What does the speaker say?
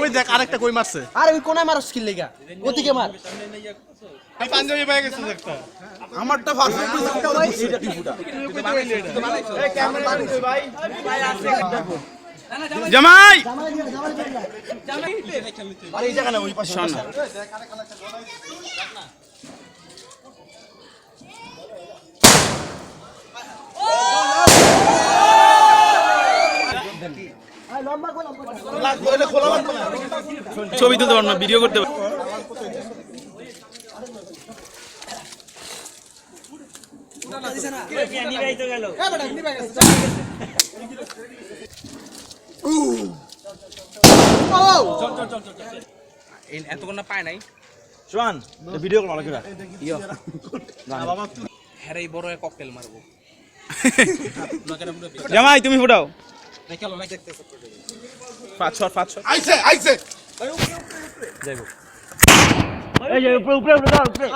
ওই দেখ আরেকটা কই মারছে। আরে ওই কোনায় মারছ কি লাগা? ওদিকে মার। এই পাঞ্জাবি পায়ে গেছে একটা। আমারটা পারফেক্ট একটা ভাই এটা টিপুটা এই ক্যামেরা কই ভাই? জামাই আরে এই জায়গা না ওই পাশে না ছবি তুলতে পারবো না, ভিডিও করতে পারবো। এতক্ষণ না পায় নাই। শোন ভিডিও কল লাগা ইয়ো হ্যাঁ বড় ককটেল মারবো। জামাই তুমি ফুটাও। খেলো না দেখতেছ 5 শট আইছে আইছে। যাইবো। এই যে উপরে উপরে উপরে